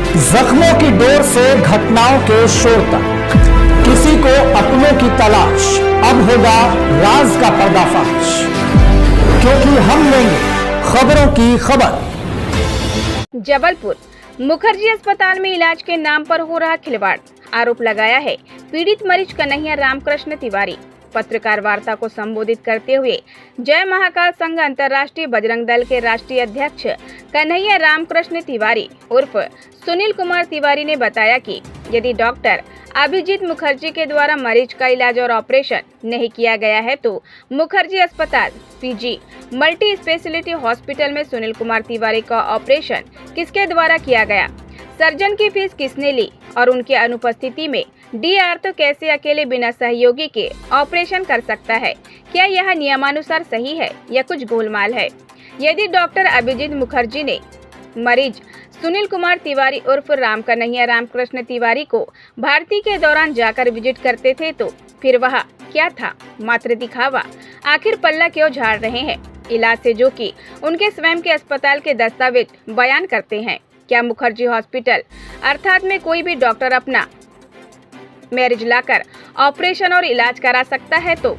जख्मों की डोर से घटनाओं के शोर तक, किसी को अपनों की तलाश, अब होगा राज का पर्दाफाश, क्योंकि हम लेंगे खबरों की खबर। जबलपुर मुखर्जी अस्पताल में इलाज के नाम पर हो रहा खिलवाड़, आरोप लगाया है पीड़ित मरीज कन्हैया रामकृष्ण तिवारी। पत्रकार वार्ता को संबोधित करते हुए जय महाकाल संघ अंतर्राष्ट्रीय बजरंग दल के राष्ट्रीय अध्यक्ष कन्हैया रामकृष्ण तिवारी उर्फ सुनील कुमार तिवारी ने बताया कि यदि डॉक्टर अभिजीत मुखर्जी के द्वारा मरीज का इलाज और ऑपरेशन नहीं किया गया है तो मुखर्जी अस्पताल पीजी मल्टी स्पेशलिटी हॉस्पिटल में सुनील कुमार तिवारी का ऑपरेशन किसके द्वारा किया गया, सर्जन की फीस किसने ली और उनकी अनुपस्थिति में डीआर तो कैसे अकेले बिना सहयोगी के ऑपरेशन कर सकता है। क्या यह नियमानुसार सही है या कुछ गोलमाल है? यदि डॉक्टर अभिजीत मुखर्जी ने मरीज सुनील कुमार तिवारी उर्फ राम कन्हैया रामकृष्ण तिवारी को भर्ती के दौरान जाकर विजिट करते थे तो फिर वह क्या था, मात्र दिखावा? आखिर पल्ला क्यों झाड़ रहे हैं इलाज से, जो कि उनके स्वयं के अस्पताल के दस्तावेज बयान करते हैं? क्या मुखर्जी हॉस्पिटल अर्थात में कोई भी डॉक्टर अपना मैरिज लाकर ऑपरेशन और इलाज करा सकता है? तो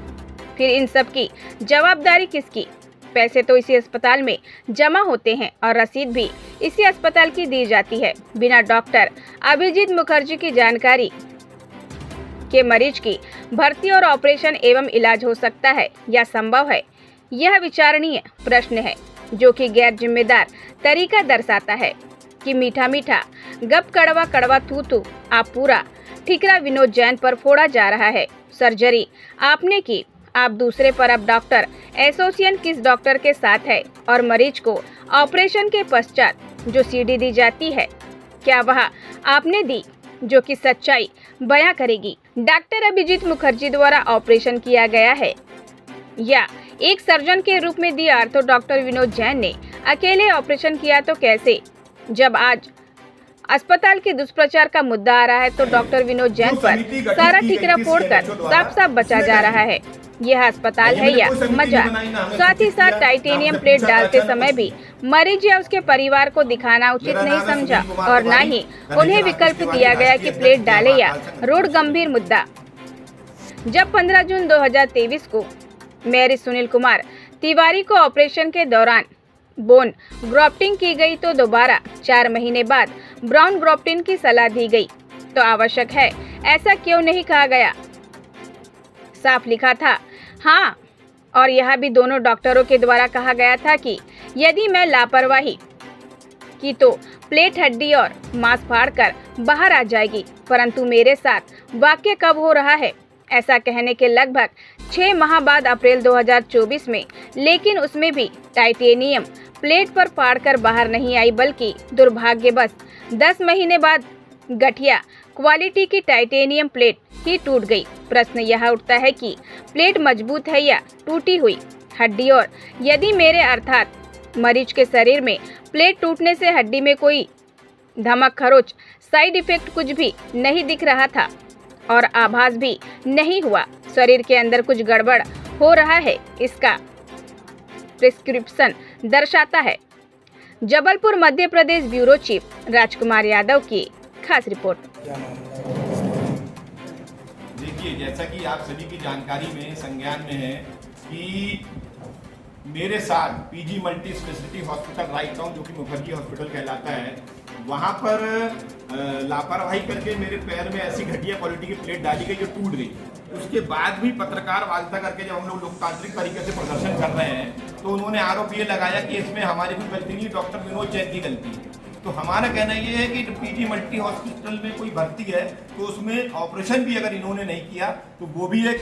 फिर इन सब की जवाबदारी किसकी? पैसे तो इसी अस्पताल में जमा होते हैं और रसीद भी इसी अस्पताल की दी जाती है। बिना डॉक्टर अभिजीत मुखर्जी की जानकारी के मरीज की भर्ती और ऑपरेशन एवं इलाज हो सकता है या संभव है? यह विचारणीय प्रश्न है, जो कि गैर जिम्मेदार तरीका दर्शाता है कि मीठा मीठा गप कड़वा कड़वा थू थू आप पूरा ठिकरा विनोद जैन पर फोड़ा जा रहा है। सर्जरी आपने की, आप दूसरे पर। अब डॉक्टर एसोसिएशन किस डॉक्टर के साथ है और मरीज को ऑपरेशन के पश्चात जो सीडी दी जाती है क्या वह आपने दी, जो कि सच्चाई बयां करेगी? डॉक्टर अभिजीत मुखर्जी द्वारा ऑपरेशन किया गया है या एक सर्जन के रूप में दी आर्थो डॉक्टर विनोद जैन ने अकेले ऑपरेशन किया? तो कैसे? जब आज अस्पताल के दुष्प्रचार का मुद्दा आ रहा है तो डॉक्टर विनोद जैन पर सारा ठिकरा फोड़कर साफ साफ बचा जा रहा है। यह अस्पताल है या मजाक? साथ ही साथ टाइटेनियम प्लेट डालते समय भी मरीज या उसके परिवार को दिखाना उचित नहीं समझा और न ही उन्हें विकल्प दिया गया कि प्लेट डाले या रोड। गंभीर मुद्दा। जब 15 जून 2023 को मैरिज सुनील कुमार तिवारी को ऑपरेशन के दौरान बोन ग्राफ्टिंग की गई तो दोबारा 4 महीने बाद ब्राउन ग्राफ्टिंग की सलाह दी गई तो आवश्यक है, ऐसा क्यों नहीं कहा गया? साफ लिखा था हाँ, और यह भी दोनों डॉक्टरों के द्वारा कहा गया था कि यदि मैं लापरवाही की तो प्लेट हड्डी और मांस फाड़कर बाहर आ जाएगी। परंतु मेरे साथ वाक्य कब हो रहा है? ऐसा कहने के लगभग 6 माह बाद अप्रैल 2024 में, लेकिन उसमें भी टाइटेनियम प्लेट पर फाड़कर बाहर नहीं आई, बल्कि दुर्भाग्यवश 10 महीने बाद घटिया क्वालिटी की टाइटेनियम प्लेट ही टूट गई। प्रश्न यह उठता है कि प्लेट मजबूत है या टूटी हुई हड्डी? और यदि मेरे अर्थात मरीज के शरीर में प्लेट टूटने से हड्डी में कोई धमक खरोच साइड इफेक्ट कुछ भी नहीं दिख रहा था और आभास भी नहीं हुआ, शरीर के अंदर कुछ गड़बड़ हो रहा है, इसका प्रिस्क्रिप्शन दर्शाता है। जबलपुर मध्य प्रदेश ब्यूरो चीफ राजकुमार यादव की खास रिपोर्ट। देखिए, जैसा कि आप सभी की जानकारी में संज्ञान में है कि मेरे साथ PG multi speciality hospital right town, जो कि मुखर्जी हॉस्पिटल कहलाता है, वहाँ पर लापरवाही करके मेरे पैर में ऐसी घटिया क्वालिटी की प्लेट डाली गई जो टूट गई। उसके बाद भी पत्रकार वार्ता करके जब हम लोग लोकतांत्रिक तरीके से प्रदर्शन कर रहे हैं तो उन्होंने आरोप ये लगाया कि इसमें हमारी कोई गलती नहीं, डॉक्टर विनोद जैन की गलती है। तो हमारा कहना ये है कि पीजी मल्टी हॉस्पिटल में कोई भर्ती है तो उसमें ऑपरेशन भी अगर इन्होंने नहीं किया तो वो भी एक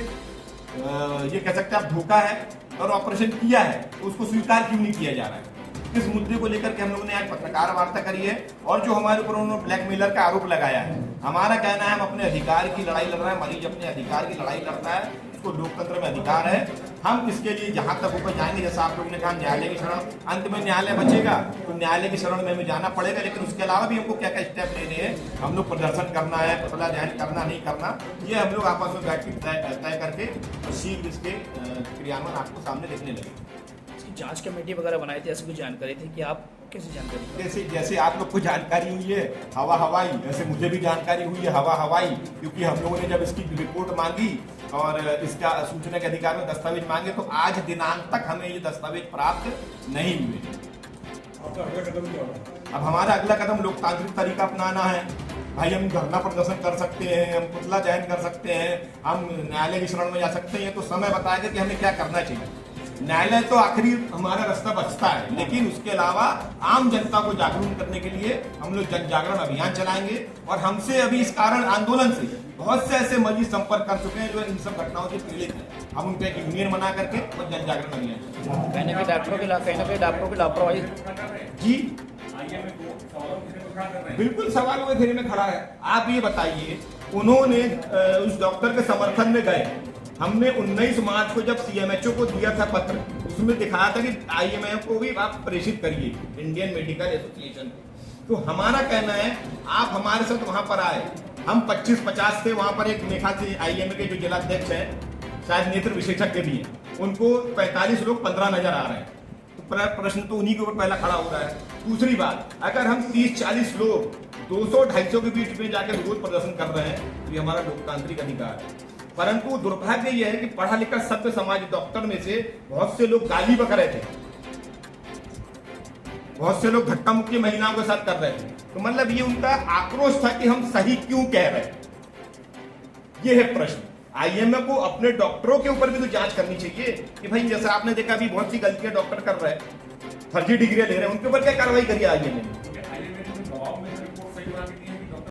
ये कह सकते हैं आप धोखा है, और ऑपरेशन किया है तो उसको स्वीकार क्यों नहीं किया जा रहा है? इस मुद्दे को लेकर के हम लोगों ने आज पत्रकार वार्ता करी है और जो हमारे ऊपर उन्होंने ब्लैकमेलर का आरोप लगाया है। हमारा कहना है हम अपने अधिकार की लड़ाई लड़ रहे हैं, मरीज अपने अधिकार की लड़ाई लड़ता है, उसको लोकतंत्र में अधिकार है। हम इसके लिए जहां तक ऊपर जाएंगे, जैसा आप लोगों ने कहा न्यायालय की शरण, अंत में न्यायालय बचेगा तो न्यायालय की शरण में हमें जाना पड़ेगा। लेकिन उसके अलावा भी हमको क्या क्या स्टेप लेने हैं, हम लोग प्रदर्शन करना है, पतला ध्यान करना नहीं करना, ये हम लोग आपस में बैठ के तय करके और शीघ्र इसके क्रियान्वयन आपको सामने देखने लगे। जांच कमेटी वगैरह बनाई थी, ऐसी कुछ जानकारी थी कि आप कैसी जानकारी? जैसे आप लोग को जानकारी हुई है हवा हवाई, वैसे मुझे भी जानकारी हुई है हवा हवाई, क्योंकि हम लोगों ने जब इसकी रिपोर्ट मांगी और इसका सूचना के अधिकार में दस्तावेज मांगे तो आज दिनांक तक हमें ये दस्तावेज प्राप्त नहीं हुए। अब हमारा अगला कदम लोकतांत्रिक तरीका अपनाना है। भाई हम धरना प्रदर्शन कर सकते हैं, हम पुतला दहन कर सकते हैं, हम न्यायालय की शरण में जा सकते हैं, तो समय बताएगा कि हमें क्या करना चाहिए। न्यायालय तो आखिरी हमारा रास्ता बचता है, लेकिन उसके अलावा आम जनता को जागरूक करने के लिए हम लोग जन जागरण अभियान चलाएंगे। और हमसे अभी इस कारण आंदोलन से बहुत से ऐसे मरीज संपर्क कर चुके हैं जो इन सब घटनाओं से पीड़ित हैं। हम उनका एक यूनियन बना करके और जन जागरण अभियान कहीं ना कहीं डॉक्टरों की लापरवाही जी बिल्कुल सवाल हुए घेरे में खड़ा है। आप ये बताइए, उन्होंने उस डॉक्टर के समर्थन में गए, हमने 19 मार्च को जब सीएमएचओ को दिया था पत्र, उसमें दिखाया था कि आईएमए को भी आप प्रेषित करिए, इंडियन मेडिकल एसोसिएशन। तो हमारा कहना है आप हमारे साथ वहां पर आए, हम 25-50 थे वहां पर। एक मेघा से आईएमए के जो जिलाध्यक्ष हैं, शायद नेत्र विशेषज्ञ भी हैं, उनको 45 लोग 15 नजर आ रहे हैं। तो प्रश्न तो उन्हीं के ऊपर पहला खड़ा हो रहा है। दूसरी बात, अगर हम 30-40 लोग 200-250 के बीच में जाकर विरोध प्रदर्शन कर रहे हैं तो ये हमारा लोकतांत्रिक अधिकार है। परंतु दुर्भाग्य यह है कि पढ़ा लिखा सभ्य समाज डॉक्टर में से बहुत से लोग गाली बक रहे थे, बहुत से लोग धक्का मुक्की महिलाओं के साथ कर रहे थे। तो मतलब ये उनका आक्रोश था कि हम सही क्यों कह रहे हैं, ये है प्रश्न। आईएमए को अपने डॉक्टरों के ऊपर भी तो जांच करनी चाहिए कि भाई जैसे आपने देखा अभी बहुत सी गलतियां डॉक्टर कर रहे हैं, फर्जी डिग्रियां ले रहे हैं, उनके ऊपर क्या कार्रवाई करिए आईएमए ने।